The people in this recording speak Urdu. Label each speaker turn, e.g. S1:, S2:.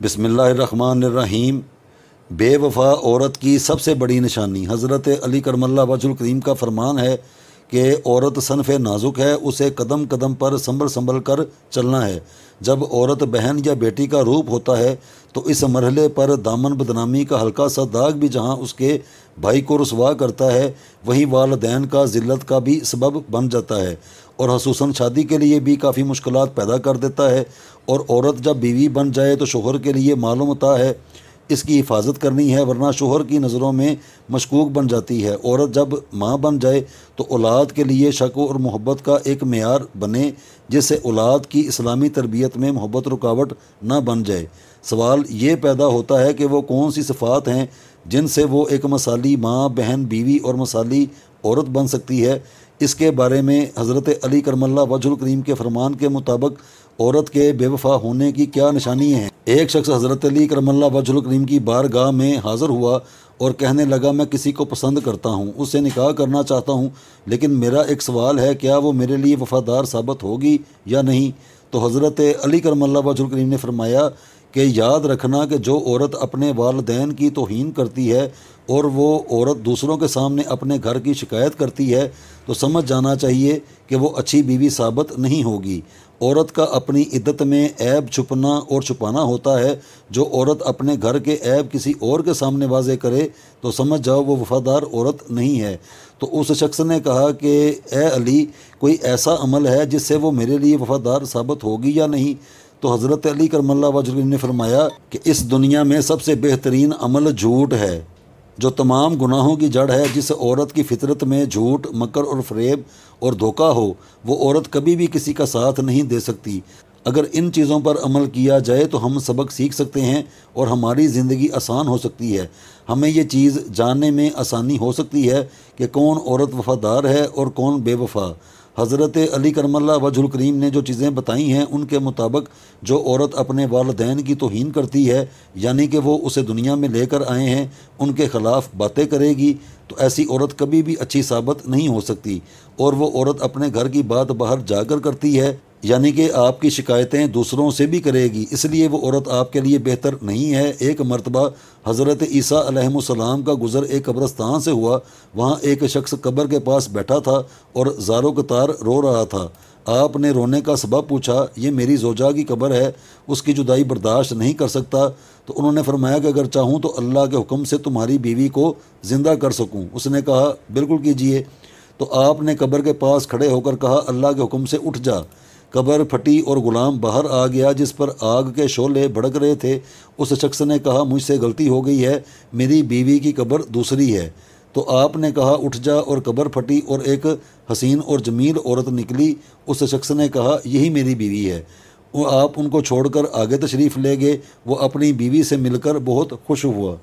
S1: بسم اللہ الرحمن الرحیم۔ بے وفا عورت کی سب سے بڑی نشانی حضرت علی کرم اللہ وجہ الکریم کا فرمان ہے کہ عورت صنف نازک ہے، اسے قدم قدم پر سنبھل سنبھل کر چلنا ہے۔ جب عورت بہن یا بیٹی کا روپ ہوتا ہے تو اس مرحلے پر دامن بدنامی کا ہلکا سا داغ بھی جہاں اس کے بھائی کو رسوا کرتا ہے، وہیں والدین کا ذلت کا بھی سبب بن جاتا ہے اور خصوصاً شادی کے لیے بھی کافی مشکلات پیدا کر دیتا ہے۔ اور عورت جب بیوی بن جائے تو شوہر کے لیے مال و متاع ہے، اس کی حفاظت کرنی ہے ورنہ شوہر کی نظروں میں مشکوک بن جاتی ہے۔ عورت جب ماں بن جائے تو اولاد کے لیے شک اور محبت کا ایک معیار بنے جس سے اولاد کی اسلامی تربیت میں محبت رکاوٹ نہ بن جائے۔ سوال یہ پیدا ہوتا ہے کہ وہ کون سی صفات ہیں جن سے وہ ایک مثالی ماں، بہن، بیوی اور مثالی عورت بن سکتی ہے۔ اس کے بارے میں حضرت علی کرم اللہ وجہ الکریم کے فرمان کے مطابق عورت کے بے وفا ہونے کی کیا نشانیاں ہیں؟ ایک شخص حضرت علی کرم اللہ وجہ الکریم کی بارگاہ میں حاضر ہوا اور کہنے لگا، میں کسی کو پسند کرتا ہوں، اس سے نکاح کرنا چاہتا ہوں، لیکن میرا ایک سوال ہے، کیا وہ میرے لیے وفادار ثابت ہوگی یا نہیں؟ تو حضرت علی کرم اللہ وجہ الکریم نے فرمایا کہ یاد رکھنا کہ جو عورت اپنے والدین کی توہین کرتی ہے اور وہ عورت دوسروں کے سامنے اپنے گھر کی شکایت کرتی ہے تو سمجھ جانا چاہیے کہ وہ اچھی بیوی ثابت نہیں ہوگی۔ عورت کا اپنی عدت میں عیب چھپنا اور چھپانا ہوتا ہے۔ جو عورت اپنے گھر کے عیب کسی اور کے سامنے واضح کرے تو سمجھ جاؤ وہ وفادار عورت نہیں ہے۔ تو اس شخص نے کہا کہ اے علی، کوئی ایسا عمل ہے جس سے وہ میرے لیے وفادار ثابت ہوگی یا نہیں؟ تو حضرت علی کرم اللہ وجہ الکریم نے فرمایا کہ اس دنیا میں سب سے بہترین عمل جھوٹ ہے، جو تمام گناہوں کی جڑ ہے۔ جس عورت کی فطرت میں جھوٹ، مکر اور فریب اور دھوکہ ہو، وہ عورت کبھی بھی کسی کا ساتھ نہیں دے سکتی۔ اگر ان چیزوں پر عمل کیا جائے تو ہم سبق سیکھ سکتے ہیں اور ہماری زندگی آسان ہو سکتی ہے۔ ہمیں یہ چیز جاننے میں آسانی ہو سکتی ہے کہ کون عورت وفادار ہے اور کون بے وفا۔ حضرت علی کرم اللہ وجہ الکریم نے جو چیزیں بتائی ہیں ان کے مطابق جو عورت اپنے والدین کی توہین کرتی ہے، یعنی کہ وہ اسے دنیا میں لے کر آئے ہیں، ان کے خلاف باتیں کرے گی تو ایسی عورت کبھی بھی اچھی ثابت نہیں ہو سکتی۔ اور وہ عورت اپنے گھر کی بات باہر جا کر کرتی ہے، یعنی کہ آپ کی شکایتیں دوسروں سے بھی کرے گی، اس لیے وہ عورت آپ کے لیے بہتر نہیں ہے۔ ایک مرتبہ حضرت عیسیٰ علیہ السلام کا گزر ایک قبرستان سے ہوا، وہاں ایک شخص قبر کے پاس بیٹھا تھا اور زاروں قطار رو رہا تھا۔ آپ نے رونے کا سبب پوچھا، یہ میری زوجہ کی قبر ہے، اس کی جدائی برداشت نہیں کر سکتا۔ تو انہوں نے فرمایا کہ اگر چاہوں تو اللہ کے حکم سے تمہاری بیوی کو زندہ کر سکوں۔ اس نے کہا بالکل کیجئے۔ تو آپ نے قبر کے پاس کھڑے ہو کر کہا، اللہ کے حکم سے اٹھ جا۔ قبر پھٹی اور غلام باہر آ گیا جس پر آگ کے شعلے بھڑک رہے تھے۔ اس شخص نے کہا، مجھ سے غلطی ہو گئی ہے، میری بیوی کی قبر دوسری ہے۔ تو آپ نے کہا اٹھ جا، اور قبر پھٹی اور ایک حسین اور جمیل عورت نکلی۔ اس شخص نے کہا، یہی میری بیوی ہے۔ آپ ان کو چھوڑ کر آگے تشریف لے گئے۔ وہ اپنی بیوی سے مل کر بہت خوش ہوا۔